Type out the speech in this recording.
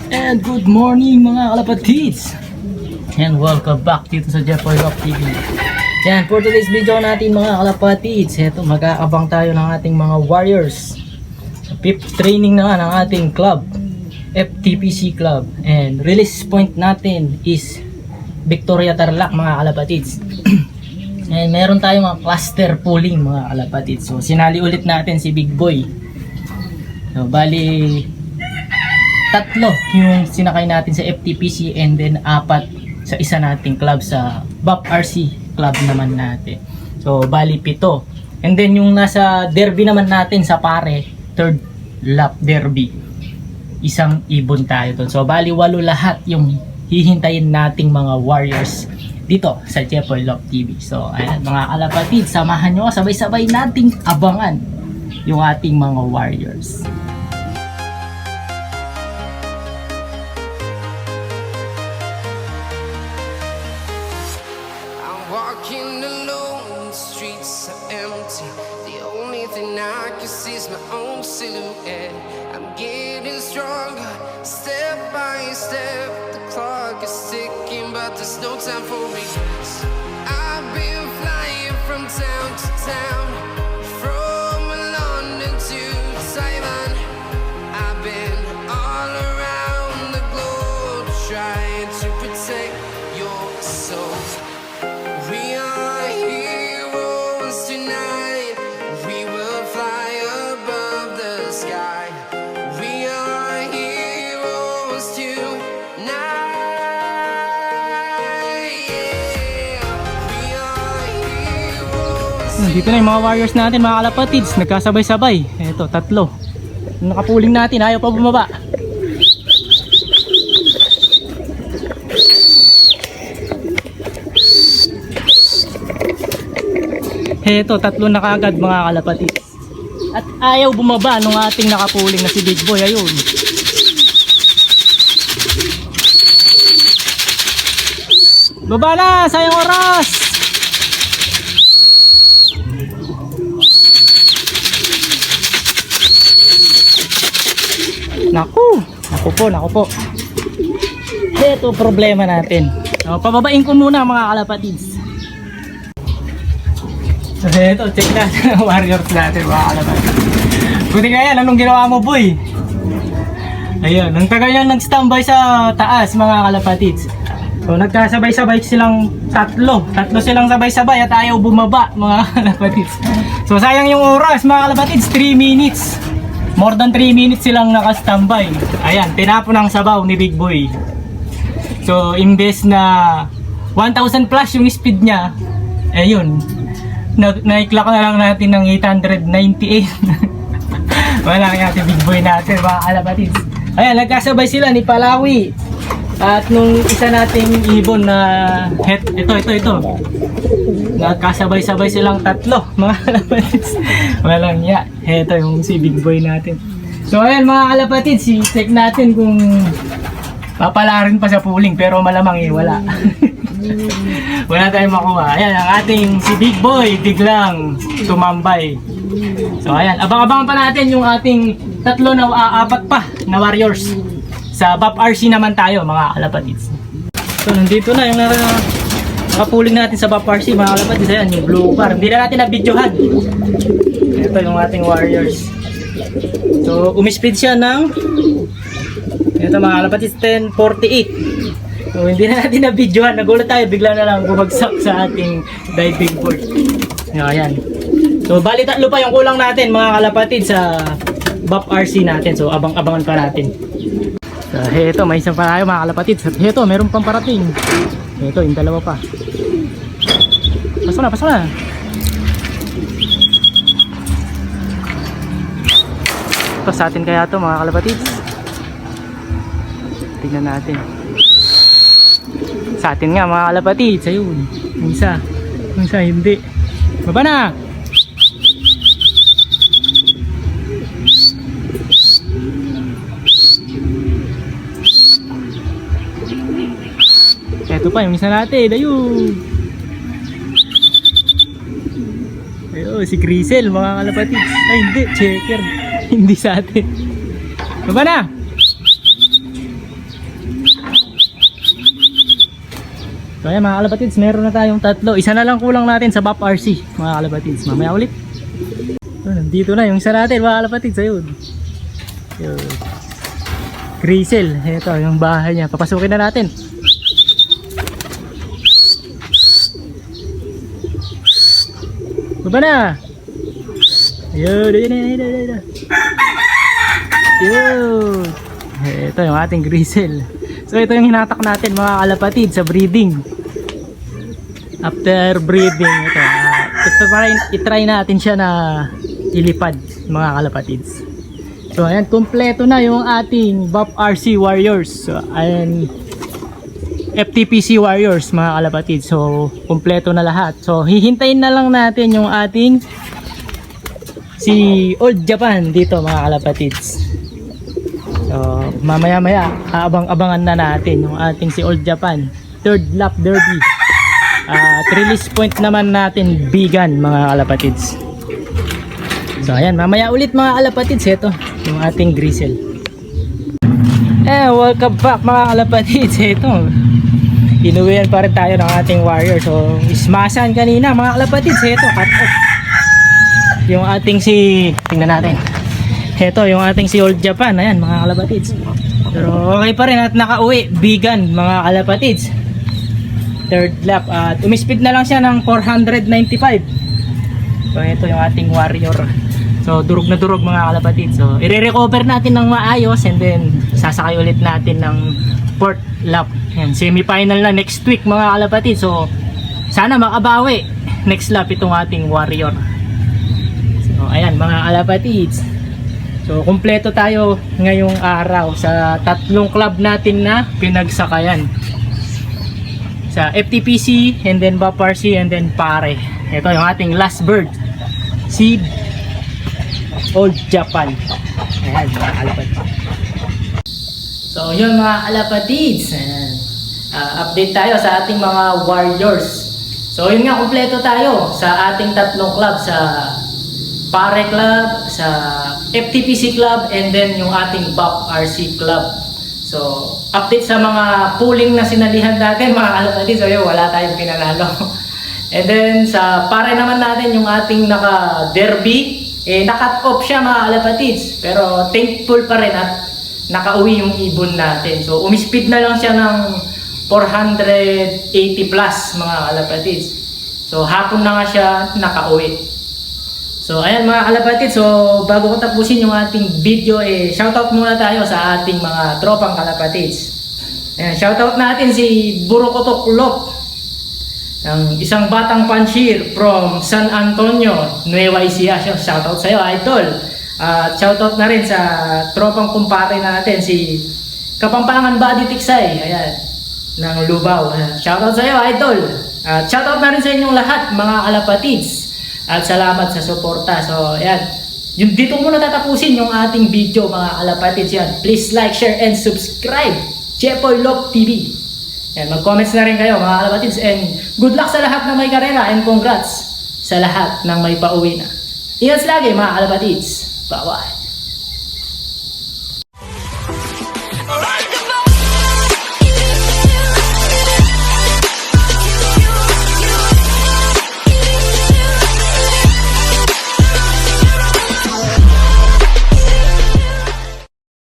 And good morning mga kalapatids! And welcome back dito sa Jeffoy Rock TV. Yan, for today's video natin mga kalapatids, eto mag-aabang tayo ng ating mga warriors. Fifth training na ng ating club, FTPC Club. And release point natin is Victoria Tarlac mga kalapatids. And meron tayong mga cluster pulling mga kalapatids. So sinali ulit natin si Big Boy. So bali tatlo yung sinakay natin sa FTPC and then apat sa isa nating club sa BAP RC club naman natin. So bali 7. And then yung nasa derby naman natin sa pare, third lap derby. Isang ibon tayo doon. So bali 8 lahat yung hihintayin nating mga warriors dito sa Jeffoy Rock TV. So ayan mga kalapatid, samahan nyo sabay-sabay nating abangan yung ating mga warriors. Walking alone, the streets are empty. The only thing I can see is my own silhouette. I'm getting stronger, step by step. The clock is ticking, but there's no time for regrets. I've been flying from town to town, from London to Taiwan. I've been all around the globe trying to protect your soul. We are heroes tonight. We will fly above the sky. We are heroes tonight. Yeah. We are heroes. Dito na yung mga warriors natin mga kalapatids, nagkasabay-sabay. Eto, 3. Nakapuling natin, ayaw pa bumaba. Eto, 3 na kaagad mga kalapatids. At ayaw bumaba nung ating nakapuling na si Big Boy. Ayun. Baba na! Sayang oras! Naku po. Eto problema natin. So, pababain ko muna mga kalapatids. So ito, check natin ang warriors natin mga kalapatids. Buti kaya, anong ginawa mo boy? Ayun, nang tagal yan nag-standby sa taas mga kalapatids. So nagkasabay-sabay silang 3 silang sabay-sabay at ayaw bumaba mga kalapatids. So sayang yung oras mga kalapatids, 3 minutes. More than 3 minutes silang naka-standby. Ayan, tinapon ang sabaw ni Big Boy. So imbes na 1,000 plus yung speed niya, ayun, na-clock na lang natin ng 898. Wala nga si Big Boy natin mga kalapatids. Ayan, nagkasabay sila ni Palawi at nung isa nating ibon na ito nagkasabay-sabay silang 3 mga kalapatids. Walang ya. Ito yung si Big Boy natin. So ayan mga kalapatids, check natin kung papalarin pa sa pooling, pero malamang wala. Wala tayong makuha. Ayan, ang ating si Big Boy biglang tumambay. So ayan, abang-abangan pa natin yung ating 3 na 4 pa na warriors. Sa BAP RC naman tayo mga kalapatids. So nandito na yung nakapuling natin sa BAP RC mga kalapatids. Ayan, yung blue bar. Hindi na natin na-videohan. Ito yung ating warriors. So umispeed siya ng ito mga kalapatids, 10:48. So hindi na natin na-videohan, nagulat tayo, bigla na lang bumagsak sa ating diving board. Ayan. So bali 3 pa yung kulang natin mga kalapatid sa BAP RC natin. So abang-abangan pa natin. So heto, may isang pa tayo mga kalapatid. So heto, meron pang parating. Heto, yung 2 pa. Pasok na. Ito sa atin kaya to mga kalapatid. Tingnan natin. Sa atin nga mga kalapatids, ayun. Yung isa hindi. Baba na! Eto pa yung isa natin, ayun. Ayun, si Grisel mga kalapatids. Ay hindi, checker. Hindi sa atin. Baba na! So ayan mga kalapatids, meron na tayong tatlo. Isa na lang kulang natin sa BAP RC mga kalapatids. Mamaya ulit. So, nandito na yung isa natin mga kalapatids. Ayun. Yun. Grisel. Ito yung bahay niya. Papasukin na natin. Baba na. Ayun. Ayun. Yun. Ito yung ating grisel. So ito yung hinatak natin mga kalapatid sa breeding. After breeding ito, itry natin siya na ilipad mga kalapatids. So ayan, kompleto na yung ating BAP RC Warriors. So ayan, FTPC Warriors mga kalapatids. So kompleto na lahat. So hihintayin na lang natin yung ating si Old Japan dito mga kalapatids. So, mamaya abang-abangan na natin yung ating si Old Japan third lap derby. Release point naman natin vegan mga kalapatids. So ayan, mamaya ulit mga kalapatids. Ito yung ating grisel. Welcome back mga kalapatids. Ito, inuwihan pa rin tayo ng ating warrior. So ismasan kanina mga kalapatids. Ito, cut off yung ating si, tingnan natin. Ito yung ating si Old Japan. Ayan mga kalapatids. Pero okay pa rin at nakauwi. Vegan mga kalapatids. Third lap. At umispeed na lang siya ng 495. So ito yung ating warrior. So durog na durog mga kalapatids. So i-recover natin ng maayos. And then sasakay ulit natin ng fourth lap. Ayan, semi-final na next week mga kalapatids. So sana makabawi next lap itong ating warrior. So ayan mga kalapatids. So, kumpleto tayo ngayong araw sa tatlong club natin na pinagsakayan. Sa FTPC, and then BAP RC, and then Pare. Ito yung ating last bird. Si Old Japan. Ayan, mga kalapatids. So, yun mga kalapatids. Update tayo sa ating mga warriors. So, yun nga, kumpleto tayo sa ating tatlong club. Sa Pare Club, sa FTPC Club, and then yung ating BAP RC Club. So, update sa mga pooling na sinalihan natin mga kalapatids. So, yun, wala tayong pinanalo. And then, sa Pare naman natin, yung ating naka-derby, nakat off siya mga kalapatids. Pero, thankful pa rin at nakauwi yung ibon natin. So, umispeed na lang siya ng 480 plus mga kalapatids. So, hapon na nga siya nakauwi. So ayan mga kalapatids, so bago ko tapusin yung ating video, shoutout muna tayo sa ating mga tropang kalapatids. Ayan, shoutout natin si Burokotok Lop, ng isang batang panshir from San Antonio, Nueva Ecija. Shoutout sa'yo idol. At shoutout na rin sa tropang kumpare natin, si Kapampangan Body Tiksay, ayan, ng Lubao. Shoutout sa'yo idol. At shoutout na rin sa inyong lahat mga kalapatids. At salamat sa suporta. So, ayan. Yung dito muna tatapusin yung ating video mga kalapatids yan. Please like, share, and subscribe. Jepoy Lop TV. Ayan, mag-comments na rin kayo mga kalapatids. And good luck sa lahat ng may karera. And congrats sa lahat ng may pauwi na. Ingat lagi mga kalapatids. Bye-bye.